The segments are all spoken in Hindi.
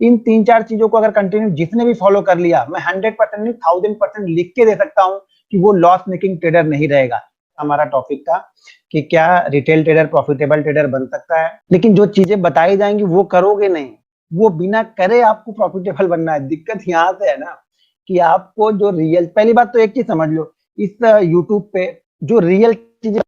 इन 3-4 चीजों को अगर कंटिन्यू जिसने भी फॉलो कर लिया, मैं 100% नहीं 1000% लिख के दे सकता हूँ कि वो लॉस मेकिंग ट्रेडर नहीं रहेगा। हमारा टॉपिक था कि क्या रिटेल ट्रेडर प्रॉफिटेबल ट्रेडर बन सकता है, लेकिन जो चीजें बताई जाएंगी वो करोगे नहीं, वो बिना करे आपको प्रॉफिटेबल बनना है। दिक्कत यहाँ से है ना कि आपको जो रियल, पहली बात तो एक चीज समझ लो, इस यूट्यूब पे जो रियल चीजें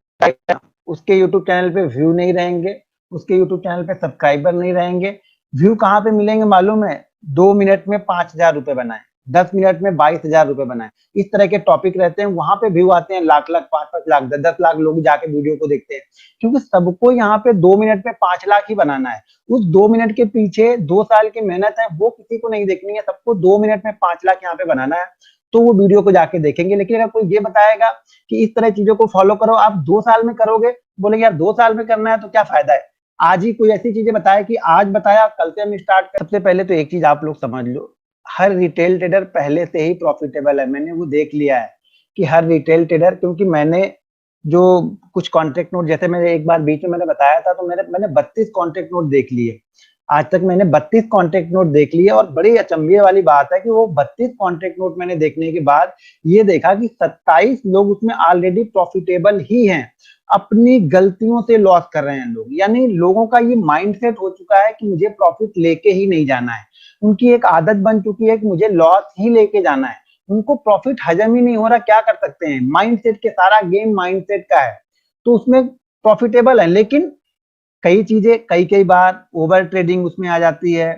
उसके यूट्यूब चैनल पे व्यू नहीं रहेंगे, उसके यूट्यूब चैनल पे सब्सक्राइबर नहीं रहेंगे। व्यू कहाँ पे मिलेंगे मालूम है? 2 मिनट में 5,000 रुपए बनाए, 10 मिनट में 22,000 रुपए बनाए, इस तरह के टॉपिक रहते हैं। वहां पे व्यू आते हैं लाख लाख, 5-5 लाख, 10-10 लाख लोग जाके वीडियो को देखते हैं, क्योंकि सबको यहाँ पे 2 मिनट में 5 लाख ही बनाना है। उस 2 मिनट के पीछे 2 साल की मेहनत है, वो किसी को नहीं देखनी है, सबको 2 मिनट में 5 लाख यहाँ पे बनाना है, तो वो वीडियो को जाके देखेंगे। लेकिन अगर कोई ये बताएगा कि इस तरह चीजों को फॉलो करो, आप 2 साल में करोगे, बोलेंगे यार 2 साल में करना है तो क्या फायदा है। आज ही कोई ऐसी चीजें बताए कि आज बताया कल से हम स्टार्ट कर। सबसे पहले तो एक चीज आप लोग समझ लो, हर रिटेल ट्रेडर पहले से ही प्रॉफिटेबल है। मैंने वो देख लिया है कि हर रिटेल ट्रेडर, क्योंकि मैंने जो कुछ कॉन्ट्रैक्ट नोट, जैसे मैंने एक बार बीच में मैंने बताया था, तो मैंने 32 कॉन्ट्रैक्ट नोट देख लिए। आज तक मैंने 32 कॉन्ट्रैक्ट नोट देख लिए, और बड़ी अचंभे वाली बात है कि वो 32 कॉन्ट्रैक्ट नोट मैंने देखने के बाद ये देखा कि 27 लोग उसमें ऑलरेडी प्रॉफिटेबल ही हैं, अपनी गलतियों से लॉस कर रहे हैं लोग। यानी लोगों का ये माइंडसेट हो चुका है कि मुझे प्रॉफिट लेके ही नहीं जाना है, उनकी एक आदत बन चुकी है कि मुझे लॉस ही लेके जाना है, उनको प्रॉफिट हजम ही नहीं हो रहा। क्या कर सकते हैं, माइंडसेट के, सारा गेम माइंडसेट का है, तो उसमें प्रॉफिटेबल है। लेकिन कई चीजें कई कई बार ओवर ट्रेडिंग उसमें आ जाती है,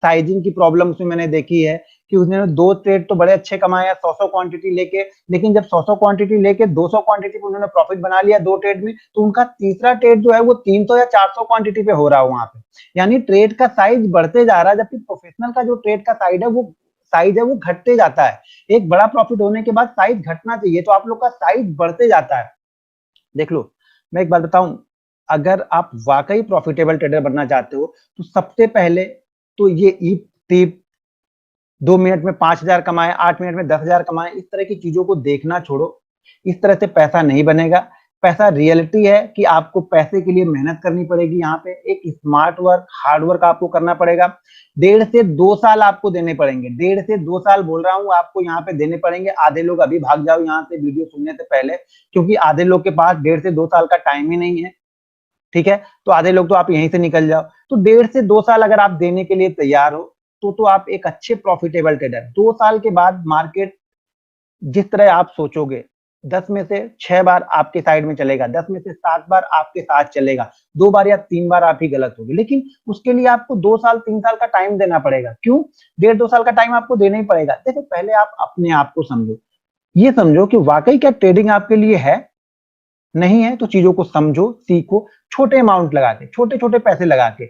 साइजिंग की प्रॉब्लम उसमें मैंने देखी है कि उसने 2 ट्रेड तो बड़े अच्छे कमाए 100 क्वांटिटी लेके, लेकिन जब 100 क्वांटिटी लेके 200 क्वांटिटी पे उन्होंने प्रॉफिट बना लिया 2 ट्रेड में, तो उनका तीसरा ट्रेड जो है वो 300 या 400 क्वांटिटी पे हो रहा है वहां पे। यानी ट्रेड का साइज बढ़ते जा रहा है, जबकि प्रोफेशनल का जो ट्रेड का साइज है वो घटते जाता है। एक बड़ा प्रॉफिट होने के बाद साइज घटना चाहिए, तो आप लोग का साइज बढ़ते जाता है। देख लो, मैं एक बात बताऊं, अगर आप वाकई प्रॉफिटेबल ट्रेडर बनना चाहते हो, तो सबसे पहले तो ये ईप टीप 2 मिनट में 5,000 कमाए, 8 मिनट में 10,000 कमाए, इस तरह की चीजों को देखना छोड़ो। इस तरह से पैसा नहीं बनेगा। पैसा रियलिटी है कि आपको पैसे के लिए मेहनत करनी पड़ेगी। यहाँ पे एक स्मार्ट वर्क, हार्ड वर्क आपको करना पड़ेगा। 1.5 से 2 साल आपको देने पड़ेंगे, 1.5 से 2 साल बोल रहा हूँ आपको यहाँ पे देने पड़ेंगे। आधे लोग अभी भाग जाओ यहाँ से वीडियो सुनने से पहले, क्योंकि आधे लोग के पास 1.5 से 2 साल का टाइम ही नहीं है। ठीक है, तो आधे लोग तो आप यहीं से निकल जाओ। तो 1.5 से 2 साल अगर आप देने के लिए तैयार हो, तो आप एक अच्छे प्रॉफिटेबल ट्रेडर। 2 साल के बाद मार्केट जिस तरह आप सोचोगे, 10 में से 6 बार आपके साइड में चलेगा, 10 में से 7 बार आपके साथ चलेगा, 2 बार या 3 बार आप ही गलत होगी। लेकिन उसके लिए आपको 2 साल 3 साल का टाइम देना पड़ेगा। क्यों 1.5 2 साल का टाइम आपको देना ही पड़ेगा? देखो, पहले आप अपने आप को समझो, ये समझो कि वाकई क्या ट्रेडिंग आपके लिए है। नहीं है तो चीजों को समझो, सीखो, छोटे अमाउंट लगा के, छोटे छोटे पैसे लगा के,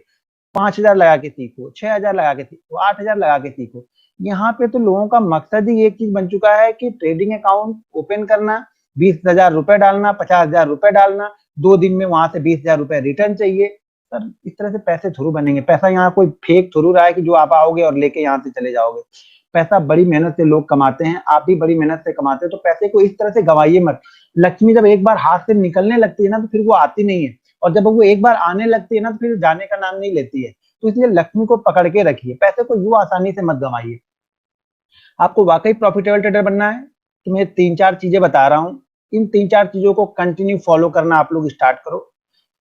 5,000 लगा के सीखो, 6,000 लगा के सीखो, 8,000 लगा के सीखो। यहाँ पे तो लोगों का मकसद ही एक चीज बन चुका है कि ट्रेडिंग अकाउंट ओपन करना, 20,000 रुपए डालना, 50,000 रुपए डालना, 2 दिन में वहां से 20,000 रुपए रिटर्न चाहिए। सर, इस तरह से पैसे थोड़ू बनेंगे। पैसा यहाँ कोई फेक थोड़ू रहा है कि जो आप आओगे और लेके यहाँ से चले जाओगे। पैसा बड़ी मेहनत से लोग कमाते हैं, आप भी बड़ी मेहनत से कमाते हो, तो पैसे को इस तरह से गवाइए मत। लक्ष्मी जब एक बार हाथ से निकलने लगती है ना, तो फिर वो आती नहीं है, और जब वो एक बार आने लगती है ना, तो फिर जाने का नाम नहीं लेती है। तो इसलिए लक्ष्मी को पकड़ के रखिए, पैसे को यूं आसानी से मत गवाइए। आपको वाकई प्रॉफिटेबल ट्रेडर बनना है तो मैं 3-4 चीजें बता रहा हूँ, इन 3-4 चीजों को कंटिन्यू फॉलो करना आप लोग स्टार्ट करो।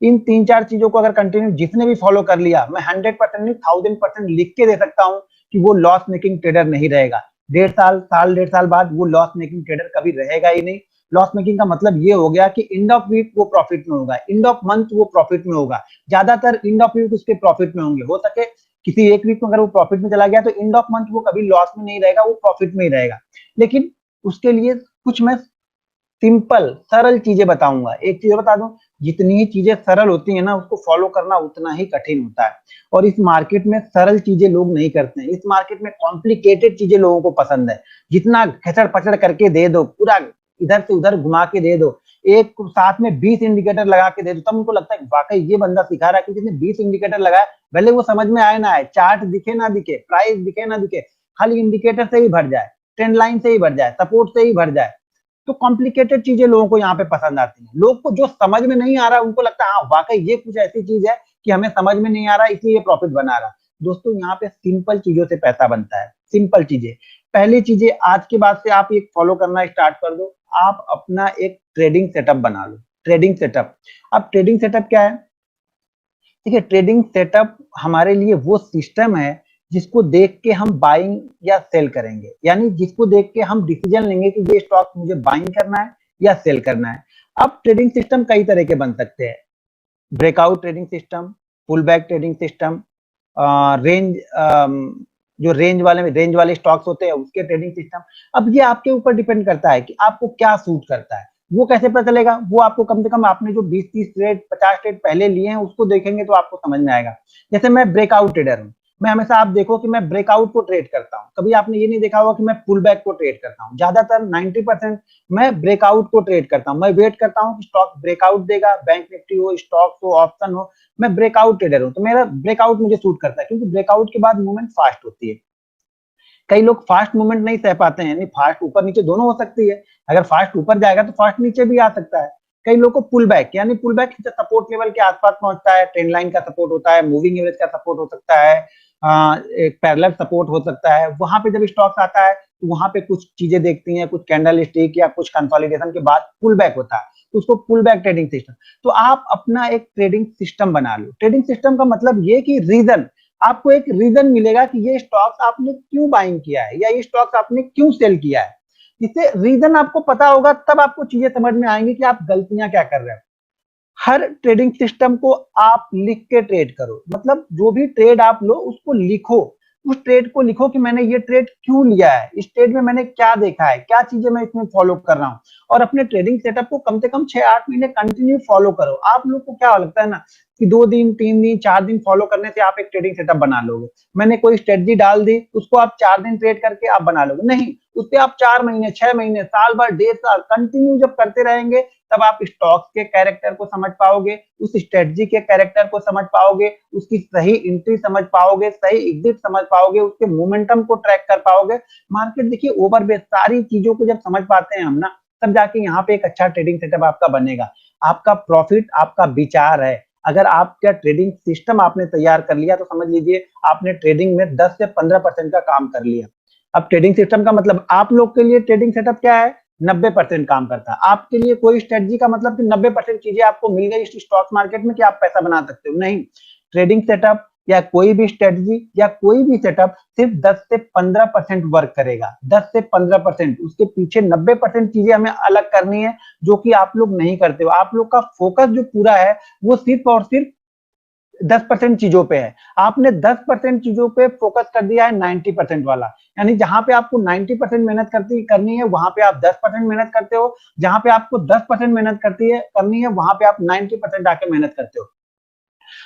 इन 3-4 चीजों को अगर कंटिन्यू जिसने भी फॉलो कर लिया, मैं 100% नहीं 1000% लिख के दे सकता हूँ कि वो लॉस मेकिंग ट्रेडर नहीं रहेगा। 1.5 साल 1.5 साल बाद वो लॉस मेकिंग ट्रेडर कभी रहेगा ही नहीं। लॉस मेकिंग का मतलब ये हो गया कि एंड ऑफ वीक वो प्रॉफिट में होगा, एंड ऑफ मंथ वो प्रॉफिट में होगा, ज्यादातर एंड ऑफ वीक उसके प्रॉफिट में होंगे। हो सके किसी एक वीक में अगर वो प्रॉफिट में चला गया, तो एंड ऑफ मंथ वो कभी लॉस में नहीं रहेगा, वो प्रॉफिट में ही रहेगा। लेकिन उसके लिए कुछ मैं सिंपल सरल चीजें बताऊंगा। एक चीज बता दूं, जितनी ही चीजें सरल होती है ना, उसको फॉलो करना उतना ही कठिन होता है। और इस मार्केट में सरल चीजें लोग नहीं करते हैं, इस मार्केट में कॉम्प्लिकेटेड चीजें लोगों को पसंद है। जितना खचड़ पचड़ करके दे दो, पूरा इधर से उधर घुमा के दे दो, एक साथ में 20 इंडिकेटर लगा के दे दो, तब उनको लगता है वाकई ये बंदा सिखा रहा है। क्योंकि जिसने 20 इंडिकेटर लगाया, भले वो समझ में आए ना आए, चार्ट दिखे ना दिखे, प्राइस दिखे ना दिखे, खाली इंडिकेटर से ही भर जाए, ट्रेंड लाइन से ही भर जाए, सपोर्ट से ही भर जाए। तो कॉम्प्लिकेटेड चीजें लोगों को यहाँ पे पसंद आती हैं। लोग को जो समझ में नहीं आ रहा, उनको लगता है हाँ वाकई ये कुछ ऐसी चीज है कि हमें समझ में नहीं आ रहा, इसलिए ये प्रॉफिट बना रहा। दोस्तों यहाँ पे सिंपल चीजों से पैसा बनता है, सिंपल चीजें। पहली चीजें आज के बाद से आप एक फॉलो करना स्टार्ट कर दो, आप अपना एक ट्रेडिंग सेटअप बना लो। ट्रेडिंग सेटअप, अब ट्रेडिंग सेटअप क्या है? देखिए, ट्रेडिंग सेटअप हमारे लिए वो सिस्टम है जिसको देख के हम बाइंग या सेल करेंगे, यानी जिसको देख के हम डिसीजन लेंगे कि ये स्टॉक मुझे बाइंग करना है या सेल करना है। अब ट्रेडिंग सिस्टम कई तरह के बन सकते हैं, breakout trading system, pullback trading system, range, जो रेंज वाले स्टॉक्स होते हैं उसके ट्रेडिंग सिस्टम। अब ये आपके ऊपर डिपेंड करता है कि आपको क्या सूट करता है। वो कैसे पता चलेगा? वो आपको कम से कम आपने जो 20-30 ट्रेड 50 ट्रेड पहले लिए हैं उसको देखेंगे तो आपको समझ में आएगा। जैसे मैं ब्रेकआउट ट्रेडर हूँ, मैं हमेशा, आप देखो कि मैं ब्रेकआउट को ट्रेड करता हूँ, कभी आपने ये नहीं देखा होगा कि मैं पुल बैक को ट्रेड करता हूँ। ज्यादातर 90% मैं ब्रेकआउट को ट्रेड करता हूँ। मैं वेट करता हूँ कि स्टॉक ब्रेकआउट देगा, बैंक निफ्टी हो, स्टॉक हो, ऑप्शन हो, मैं ब्रेकआउट ट्रेडर हूँ तो मेरा ब्रेकआउट मुझे सूट करता है, क्योंकि ब्रेकआउट के बाद मूवमेंट फास्ट होती है। कई लोग फास्ट मूवमेंट नहीं सह पाते हैं, यानी फास्ट ऊपर नीचे दोनों हो सकती है, अगर फास्ट ऊपर जाएगा तो फास्ट नीचे भी आ सकता है। कई लोग को पुल बैक, यानी पुल बैक सपोर्ट लेवल के आसपास पहुंचता है, ट्रेंड लाइन का सपोर्ट होता है, मूविंग एवरेज का सपोर्ट हो सकता है, एक पैरेलल सपोर्ट हो सकता है। वहां पे जब स्टॉक्स आता है तो वहां पे कुछ चीजें देखती हैं, कुछ कैंडल स्टिक या कुछ कंसोलिडेशन के बाद पुल बैक होता है, तो उसको पुल बैक ट्रेडिंग सिस्टम। तो आप अपना एक ट्रेडिंग सिस्टम बना लो। ट्रेडिंग सिस्टम का मतलब ये कि रीजन, आपको एक रीजन मिलेगा कि ये स्टॉक्स आपने क्यों बाइंग किया है या ये स्टॉक्स आपने क्यों सेल किया है। जिससे रीजन आपको पता होगा तब आपको चीजें समझ में आएंगी कि आप गलतियां क्या कर रहे हो। हर ट्रेडिंग सिस्टम को आप लिख के ट्रेड करो, मतलब जो भी ट्रेड आप लो उसको लिखो। उस ट्रेड को लिखो कि मैंने ये ट्रेड क्यों लिया है, इस ट्रेड में मैंने क्या देखा है, क्या चीजें मैं इसमें फॉलो कर रहा हूँ। और अपने ट्रेडिंग सेटअप को कम से कम 6-8 महीने कंटिन्यू फॉलो करो। आप लोग को क्या लगता है ना कि 2 दिन 3 दिन 4 दिन फॉलो करने से आप एक ट्रेडिंग सेटअप बना लोगे। मैंने कोई स्ट्रेटजी डाल दी, उसको आप 4 दिन ट्रेड करके आप बना लोगे, नहीं। उससे आप 4 महीने, 6 महीने, साल भर, 1.5 साल कंटिन्यू जब करते रहेंगे तब आप स्टॉक्स के कैरेक्टर को समझ पाओगे, उस स्ट्रेटजी के कैरेक्टर को समझ पाओगे, उसकी सही एंट्री समझ पाओगे, सही एग्जिट समझ पाओगे, उसके मोमेंटम को ट्रैक कर पाओगे। मार्केट देखिए ओवरवेट सारी चीजों को जब समझ पाते हैं हम ना, तब जाके यहाँ पे एक अच्छा ट्रेडिंग सेटअप आपका बनेगा। आपका प्रॉफिट आपका विचार है। अगर आपका ट्रेडिंग सिस्टम आपने तैयार कर लिया तो समझ लीजिए आपने ट्रेडिंग में 10 से 15% का काम कर लिया। अब ट्रेडिंग सिस्टम का मतलब आप लोग के लिए ट्रेडिंग सेटअप क्या है? 90% काम करता है। आपके लिए कोई स्ट्रेटजी का मतलब कि 90% चीजें आपको मिल गई स्टॉक मार्केट में कि आप पैसा बना सकते हो, नहीं। ट्रेडिंग सेटअप या कोई भी स्ट्रेटजी या कोई भी सेटअप सिर्फ 10 से 15% वर्क करेगा। 10 से 15%, उसके पीछे 90% चीजें हमें अलग करनी है जो कि आप लोग नहीं करते हो। आप लोग का फोकस जो पूरा है वो सिर्फ और सिर्फ 10% चीजों पे है। आपने 10% चीजों पे फोकस कर दिया है 90% वाला, यानी जहां पे आपको 90% मेहनत करनी है वहां पे आप 10% मेहनत करते हो, जहां पे आपको 10% मेहनत करनी है वहां पे आप 90% आके मेहनत करते हो।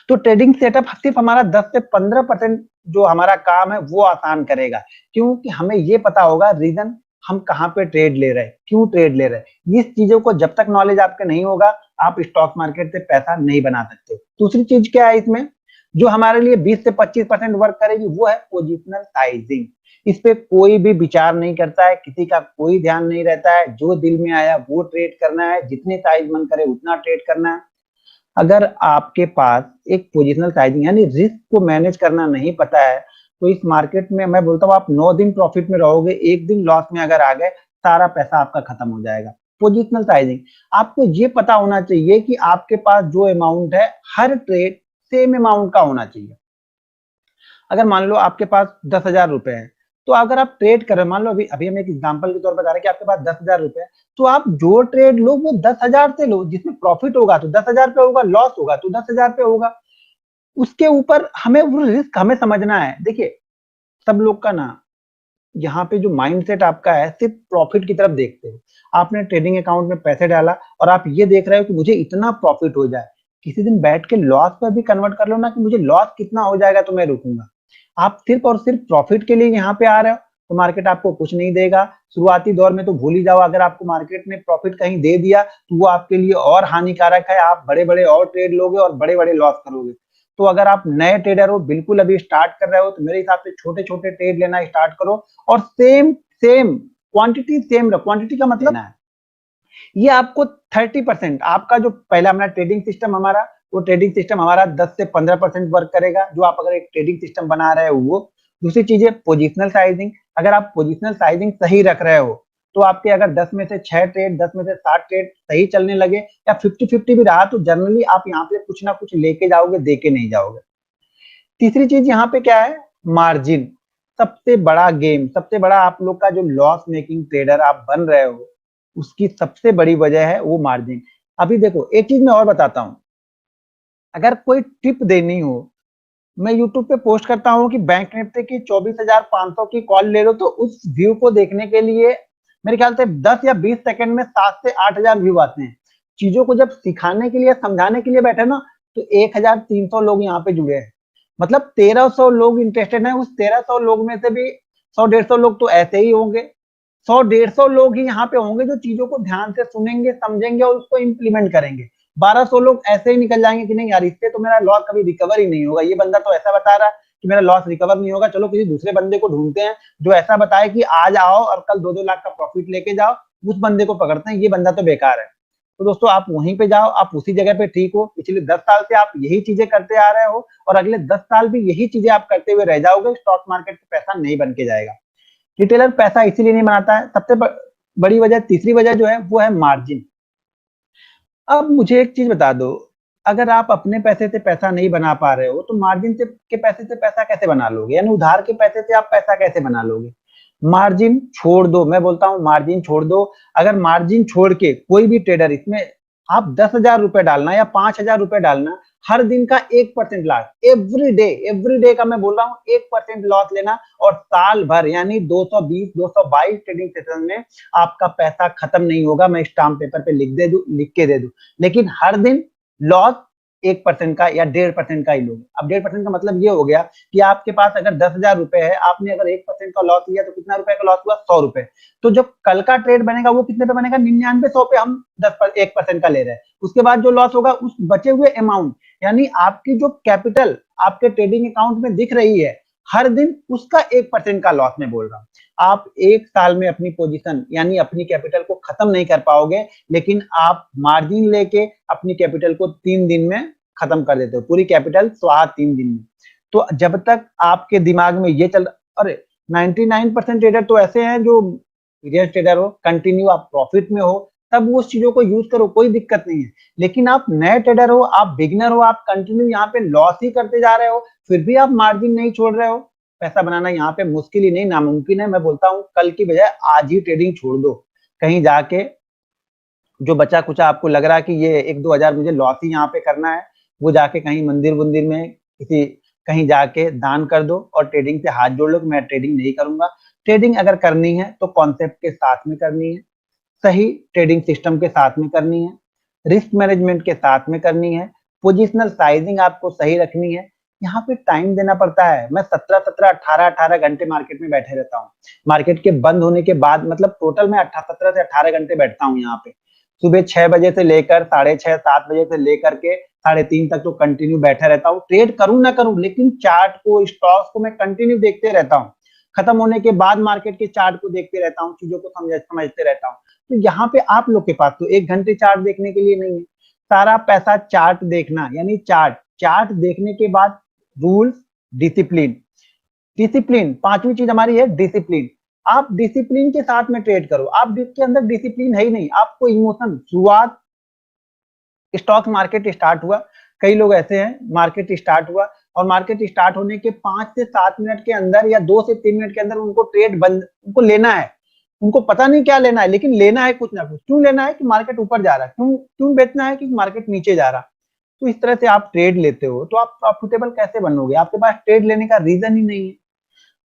तो ट्रेडिंग सेटअप सिर्फ हमारा 10 से 15% जो हमारा काम है वो आसान करेगा, क्योंकि हमें ये पता होगा रीजन हम कहाँ पे ट्रेड ले रहे हैं, क्यों ट्रेड ले रहे हैं। इस चीजों को जब तक नॉलेज आपके नहीं होगा आप स्टॉक मार्केट से पैसा नहीं बना सकते। दूसरी चीज क्या है इसमें जो हमारे लिए 20 से 25% वर्क करेगी, वो है पोजिशनल साइजिंग। इस पे कोई भी विचार नहीं करता है, किसी का कोई ध्यान नहीं रहता है, जो दिल में आया वो ट्रेड करना है, जितने साइज मन करे उतना ट्रेड करना है। अगर आपके पास एक पोजिशनल साइजिंग यानी रिस्क को मैनेज करना नहीं पता है तो इस मार्केट में मैं बोलता हूँ आप 9 दिन प्रॉफिट में रहोगे, एक दिन लॉस में अगर आ गए सारा पैसा आपका खत्म हो जाएगा। पोजिशनल साइजिंग, आपको ये पता होना चाहिए कि आपके पास जो अमाउंट है हर ट्रेड सेम अमाउंट का होना चाहिए। अगर मान लो आपके पास 10,000 रुपए है, तो अगर आप ट्रेड कर रहे हो, मान लो अभी अभी हम एक एग्जांपल के तौर पर बता रहे हैं कि आपके पास 10,000 रुपए है, तो आप जो ट्रेड लो वो 10,000 से लो, जिसमें प्रॉफिट होगा तो 10,000 पे होगा, लॉस होगा तो 10,000 पे होगा। उसके ऊपर हमें वो रिस्क हमें समझना है। देखिए सब लोग का ना यहाँ पे जो माइंडसेट आपका है सिर्फ प्रॉफिट की तरफ देखते हो। आपने ट्रेडिंग अकाउंट में पैसे डाला और आप ये देख रहे हो कि मुझे इतना प्रॉफिट हो जाए, किसी दिन बैठ के लॉस पर भी कन्वर्ट कर लो ना कि मुझे लॉस कितना हो जाएगा तो मैं रुकूंगा। आप सिर्फ और सिर्फ प्रॉफिट के लिए यहाँ पे आ रहे हो तो मार्केट आपको कुछ नहीं देगा। शुरुआती दौर में तो भूल ही जाओ, अगर आपको मार्केट में प्रॉफिट कहीं दे दिया तो वो आपके लिए और हानिकारक है, आप बड़े बड़े और ट्रेड लोगे और बड़े बड़े लॉस करोगे। तो अगर आप नए ट्रेडर हो, बिल्कुल अभी स्टार्ट कर रहे हो, तो मेरे हिसाब से छोटे छोटे ट्रेड लेना स्टार्ट करो और सेम सेम क्वांटिटी सेम रखो। क्वांटिटी का मतलब है ये आपको 30% आपका जो पहला अपना ट्रेडिंग सिस्टम हमारा वो ट्रेडिंग सिस्टम हमारा 10 से 15% वर्क करेगा, जो आप अगर एक ट्रेडिंग सिस्टम बना रहे हो वो। दूसरी चीज है पोजिशनल साइजिंग। अगर आप पोजिशनल साइजिंग सही रख रहे हो तो आपके अगर 10 में से 6 ट्रेड, 10 में से 7 ट्रेड सही चलने लगे या 50-50 भी रहा तो जनरली आप यहाँ पे कुछ ना कुछ लेके जाओगे, दे के नहीं जाओगे। तीसरी चीज यहाँ पे क्या है, मार्जिन। सबसे बड़ा गेम, सबसे बड़ा आप लोग का जो लॉस मेकिंग ट्रेडर आप बन रहे हो उसकी सबसे बड़ी वजह है वो मार्जिन। अभी देखो एक चीज मैं और बताता हूँ, अगर कोई टिप देनी हो, मैं यूट्यूब पे पोस्ट करता हूँ कि बैंक निफ्टी की 24,500 की कॉल ले लो, तो उस व्यू को देखने के लिए मेरे ख्याल से 10 या 20 सेकंड में 7 से 8,000 व्यू आते हैं। चीजों को जब सिखाने के लिए, समझाने के लिए बैठे ना, तो 1,300 लोग यहाँ पे जुड़े हैं। मतलब 1,300 लोग इंटरेस्टेड हैं। उस 1,300 लोग में से भी 100-150 लोग तो ऐसे ही होंगे, 100-150 लोग ही यहाँ पे होंगे जो चीजों को ध्यान से सुनेंगे, समझेंगे और उसको इम्प्लीमेंट करेंगे। 1,200 लोग ऐसे ही निकल जाएंगे कि नहीं यार, इससे तो मेरा लॉस कभी रिकवर ही नहीं होगा, ये बंदा तो ऐसा बता रहा है कि मेरा लॉस रिकवर नहीं होगा, चलो किसी दूसरे बंदे को ढूंढते हैं जो ऐसा बताए कि आज आओ और कल 2-2 लाख का प्रॉफिट लेके जाओ, उस बंदे को पकड़ते हैं, ये बंदा तो बेकार है। तो दोस्तों आप वहीं पे जाओ, आप उसी जगह पे ठीक हो। पिछले 10 साल से आप यही चीजें करते आ रहे हो और अगले 10 साल भी यही चीजें आप करते हुए रह जाओगे, स्टॉक मार्केट में पैसा नहीं बन के जाएगा। रिटेलर पैसा इसीलिए नहीं बनाता है। सबसे बड़ी वजह, तीसरी वजह जो है वो है मार्जिन। अब मुझे एक चीज बता दो, अगर आप अपने पैसे से पैसा नहीं बना पा रहे हो तो मार्जिन से के पैसे से पैसा कैसे बना लोगे, यानी उधार के पैसे से आप पैसा कैसे बना लोगे। मार्जिन छोड़ दो, मैं बोलता हूं मार्जिन छोड़ दो। अगर मार्जिन छोड़ के कोई भी ट्रेडर इसमें आप 10,000 रुपए डालना या 5,000 रुपए डालना, हर दिन का 1% लॉस, एवरी डे का मैं बोल रहा हूँ 1% लॉस लेना, और साल भर यानी 220-222 ट्रेडिंग सेशन में आपका पैसा खत्म नहीं होगा। मैं स्टाम्प पेपर पे लिख के दे दूं, लेकिन हर दिन लॉस 1% का या 1.5% का ही लोगे। अब 1.5% का मतलब ये हो गया कि आपके पास अगर 10,000 रुपए है, आपने अगर 1% का लॉस लिया तो कितना रुपए का लॉस हुआ, 100 रुपए। तो जब कल का ट्रेड बनेगा वो कितने पे बनेगा, 99, 100 पे हम 1% का ले रहे हैं। उसके बाद जो लॉस होगा उस बचे हुए अमाउंट, यानी आपकी जो कैपिटल आपके ट्रेडिंग अकाउंट में दिख रही है, हर दिन उसका 1% का लॉस मैं बोल रहा हूँ। आप एक साल में अपनी पोजीशन यानी अपनी कैपिटल को खत्म नहीं कर पाओगे, लेकिन आप मार्जिन लेके अपनी कैपिटल को 3 दिन में खत्म कर देते हो, पूरी कैपिटल स्वाहा 3 दिन में। तो जब तक आपके दिमाग में ये चल, अरे 99% ट्रेडर तो ऐसे हैं जो एक्सपीरियंस ट्रेडर हो, कंटिन्यू आप प्रॉफिट में हो, तब वो उस चीजों को यूज करो, कोई दिक्कत नहीं है। लेकिन आप नए ट्रेडर हो, आप बिगिनर हो, आप कंटिन्यू यहाँ पे लॉस ही करते जा रहे हो, फिर भी आप मार्जिन नहीं छोड़ रहे हो। पैसा बनाना यहाँ पे मुश्किल ही नहीं, नामुमकिन है। मैं बोलता हूँ कल की बजाय आज ही ट्रेडिंग छोड़ दो। कहीं जाके जो बचा कुचा आपको लग रहा है कि ये 1-2 हजार मुझे लॉस ही यहाँ पे करना है, वो जाके कहीं मंदिर वंदिर में किसी कहीं जाके दान कर दो और ट्रेडिंग से हाथ जोड़ लो कि मैं ट्रेडिंग नहीं करूंगा। ट्रेडिंग अगर करनी है तो कॉन्सेप्ट के साथ में करनी है, सही ट्रेडिंग सिस्टम के साथ में करनी है, रिस्क मैनेजमेंट के साथ में करनी है, पोजिशनल साइजिंग आपको सही रखनी है। यहाँ पे टाइम देना पड़ता है। मैं 17-17, 18-18 घंटे मार्केट में बैठे रहता हूँ। मार्केट के बंद होने के बाद मतलब टोटल मैं 17 से 18 घंटे बैठता हूँ यहाँ पे। सुबह 6 बजे से लेकर 6:30, 7 बजे से लेकर के 3:30 तक तो कंटिन्यू बैठा रहता हूँ। ट्रेड करूं ना करूं, लेकिन चार्ट को, स्टॉक्स को मैं कंटिन्यू देखते रहता हूँ। खत्म होने के बाद मार्केट के चार्ट को देखते रहता हूँ, चीजों को समझते रहता हूँ। तो यहाँ पे आप लोग के पास तो 1 घंटे चार्ट देखने के लिए नहीं है। सारा पैसा चार्ट देखना, यानी चार्ट देखने के बाद रूल्स, डिसिप्लिन। डिसिप्लिन पांचवी चीज हमारी है, डिसिप्लिन। आप डिसिप्लिन के साथ में ट्रेड करो। आप के अंदर डिसिप्लिन है ही नहीं, आपको इमोशन, शुरुआत स्टॉक मार्केट स्टार्ट हुआ, कई लोग ऐसे हैं, मार्केट स्टार्ट हुआ और मार्केट स्टार्ट होने के 5 से 7 मिनट के अंदर या 2 से 3 मिनट के अंदर उनको ट्रेड बंद, उनको लेना है। उनको पता नहीं क्या लेना है, लेकिन लेना है कुछ ना कुछ। क्यों लेना है कि मार्केट ऊपर जा रहा है, क्यों बेचना है कि मार्केट नीचे जा रहा। तो इस तरह से आप ट्रेड लेते हो तो आप प्रॉफिटेबल कैसे बनोगे, आपके पास ट्रेड लेने का रीजन ही नहीं है।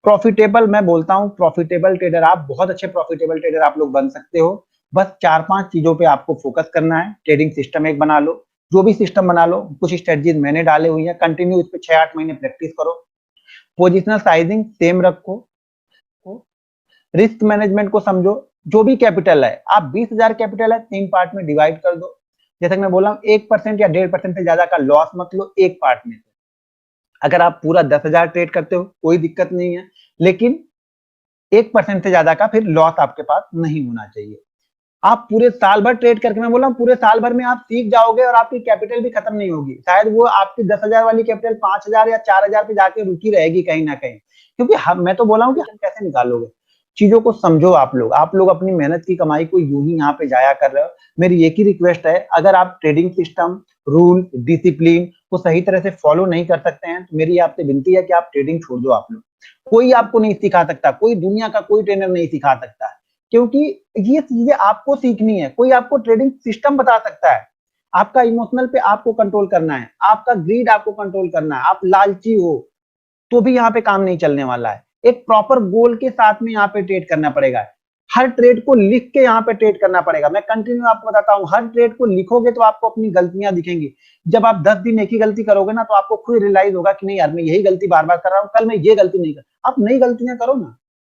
प्रॉफिटेबल, मैं बोलता हूँ प्रॉफिटेबल ट्रेडर, आप बहुत अच्छे प्रॉफिटेबल ट्रेडर आप लोग बन सकते हो। बस 4-5 चीजों पे आपको फोकस करना है। ट्रेडिंग सिस्टम एक बना लो, जो भी सिस्टम बना लो, कुछ स्ट्रेटजीज मैंने डाले हुई है, कंटिन्यू इस पे 6-8 महीने प्रैक्टिस करो। पोजिशनल साइजिंग सेम रखो, रिस्क मैनेजमेंट को समझो। जो भी कैपिटल है, आप 20,000 कैपिटल है, 3 पार्ट में डिवाइड कर दो। जैसे कि मैं बोला हूँ 1% या 1.5% से ज्यादा का लॉस मत लो एक पार्ट में। अगर आप पूरा 10,000 ट्रेड करते हो कोई दिक्कत नहीं है, लेकिन 1% से ज्यादा का फिर लॉस आपके पास नहीं होना चाहिए। आप पूरे साल भर ट्रेड करके, मैं बोल रहा हूँ पूरे साल भर में आप सीख जाओगे और आपकी कैपिटल भी खत्म नहीं होगी, शायद वो आपकी 10,000 वाली कैपिटल 5,000 या 4,000 पे जाके रुकी रहेगी कहीं ना कहीं, क्योंकि मैं तो बोला हूँ कि हम कैसे निकालोगे। चीजों को समझो, आप लोग अपनी मेहनत की कमाई को यूं ही यहाँ पे जाया कर रहे हो। मेरी एक ही रिक्वेस्ट है, अगर आप ट्रेडिंग सिस्टम, रूल, डिसिप्लिन को सही तरह से फॉलो नहीं कर सकते हैं तो मेरी आपसे विनती है कि आप ट्रेडिंग छोड़ दो। आप लोग, कोई आपको नहीं सिखा सकता, कोई दुनिया का कोई ट्रेनर नहीं सिखा सकता, क्योंकि ये चीजें आपको सीखनी है। कोई आपको ट्रेडिंग सिस्टम बता सकता है, आपका इमोशनल पे आपको कंट्रोल करना है, आपका ग्रीड आपको कंट्रोल करना है। आप लालची हो तो भी यहाँ पे काम नहीं चलने वाला है। एक प्रॉपर गोल के साथ में यहाँ पे ट्रेड करना पड़ेगा। हर ट्रेड को लिख के यहाँ पे ट्रेड करना पड़ेगा। मैं कंटिन्यू आपको बताता हूँ, हर ट्रेड को लिखोगे तो आपको अपनी गलतियां दिखेंगी। जब आप 10 दिन एक ही गलती करोगे ना, तो आपको खुद रियलाइज होगा कि नहीं यार, मैं यही गलती बार बार कर रहा हूँ, कल मैं ये गलती नहीं कर। आप नई गलतियां करो ना।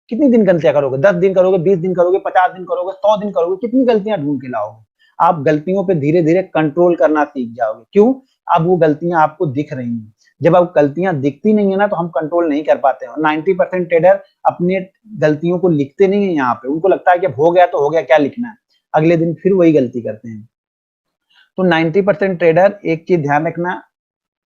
कितनी दिन गलतियां करोगे? 10 दिन करोगे, 20 दिन करोगे, 50 दिन करोगे, 100 दिन करोगे, कितनी गलतियां ढूंढ के लाओगे? आप गलतियों पे धीरे धीरे कंट्रोल करना सीख जाओगे। क्यों? अब वो गलतियां आपको दिख रही हैं। जब आप गलतियां दिखती नहीं है ना, तो हम कंट्रोल नहीं कर पाते हैं। 90% ट्रेडर अपने गलतियों को लिखते नहीं है यहाँ पे। उनको लगता है कि हो गया तो हो गया, क्या लिखना है। अगले दिन फिर वही गलती करते हैं। तो 90% ट्रेडर, एक चीज ध्यान रखना,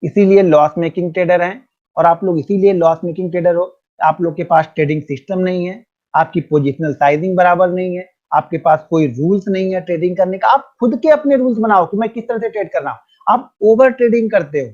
इसीलिए लॉस मेकिंग ट्रेडर हैं। और आप लोग इसीलिए लॉस मेकिंग ट्रेडर हो, आप लोग के पास ट्रेडिंग सिस्टम नहीं है, आपकी पोजिशनल साइजिंग बराबर नहीं है, आपके पास कोई रूल्स नहीं है ट्रेडिंग करने का। आप खुद के अपने रूल्स बनाओ कि मैं किस तरह से ट्रेड कर रहा हूं। आप ओवर ट्रेडिंग करते हो,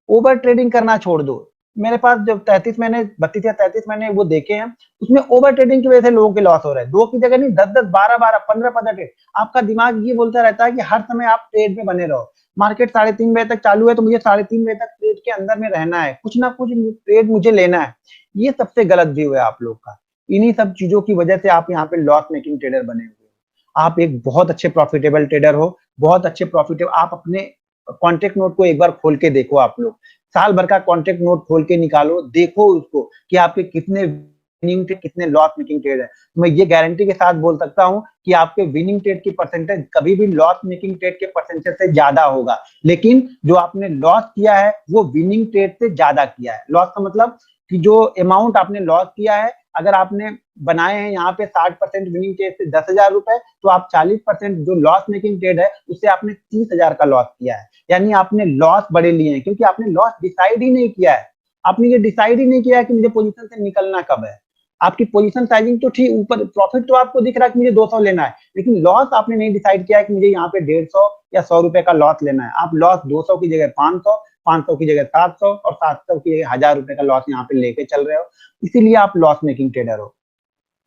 ओवर ट्रेडिंग करना छोड़ दो। मेरे पास जब 33 महीने, 32 या 33 महीने वो देखे हैं, उसमें ओवर ट्रेडिंग की वजह से लोगों के लॉस हो रहे हैं। दो की जगह नहीं, 10-10, 12-12, 15-15 ट्रेड। आपका दिमाग ये बोलता रहता है कि हर समय आप ट्रेड में बने रहो। मार्केट 3:30 बजे तक चालू है तो मुझे 3:30 बजे तक ट्रेड के अंदर में रहना है, कुछ ना कुछ ट्रेड मुझे लेना है। ये सबसे गलत व्यू है आप लोग का। इन्हीं सब चीजों की वजह से आप यहाँ पे लॉस मेकिंग ट्रेडर बने हुए हो। आप एक बहुत अच्छे प्रॉफिटेबल ट्रेडर हो, बहुत अच्छे प्रॉफिटेबल। आप अपने कॉन्टेक्ट नोट को एक बार खोल के देखो। आप लोग साल भर का कॉन्टेक्ट नोट खोल के निकालो, देखो उसको कि आपके कितने विनिंग ट्रेड, कितने लॉस मेकिंग ट्रेड है। मैं ये गारंटी के साथ बोल सकता हूं कि आपके विनिंग ट्रेड की परसेंटेज कभी भी लॉस मेकिंग ट्रेड के परसेंटेज से ज्यादा होगा। लेकिन जो आपने लॉस किया है वो विनिंग ट्रेड से ज्यादा किया है। लॉस का मतलब कि जो अमाउंट आपने लॉस किया है, अगर आपने बनाए हैं यहाँ पे 60% विनिंग ट्रेड से 10,000 रुपए, तो आप 40% जो लॉस मेकिंग ट्रेड है उससे आपने 30,000 का लॉस किया है। यानी आपने लॉस बड़े लिए हैं, क्योंकि आपने लॉस डिसाइड ही नहीं किया है। आपने ये डिसाइड ही नहीं किया है कि मुझे पोजीशन से निकलना कब है। आपकी पोजीशन साइजिंग तो ठीक, ऊपर प्रॉफिट तो आपको दिख रहा है कि मुझे 200 लेना है, लेकिन लॉस आपने नहीं डिसाइड किया है कि मुझे यहाँ पे 150 या 100 रुपए का लॉस लेना है। आप लॉस 200 की जगह 500, 500 की जगह 700 और 700 की जगह 1,000 रुपए का लॉस यहाँ पे लेके चल रहे हो। इसीलिए आप लॉस मेकिंग ट्रेडर हो।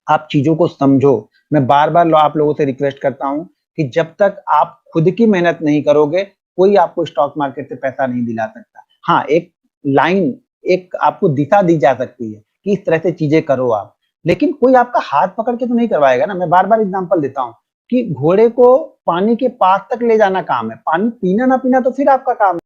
आप चीजों को समझो। मैं बार बार आप लोगों से रिक्वेस्ट करता हूं कि जब तक आप खुद की मेहनत नहीं करोगे, कोई आपको स्टॉक मार्केट से पैसा नहीं दिला सकता। हाँ, एक लाइन, एक आपको दिशा दी जा सकती है कि इस तरह से चीजें करो आप, लेकिन कोई आपका हाथ पकड़ के तो नहीं करवाएगा ना। मैं बार बार एग्जांपल देता हूँ कि घोड़े को पानी के पास तक ले जाना काम है, पानी पीना ना पीना तो फिर आपका काम है।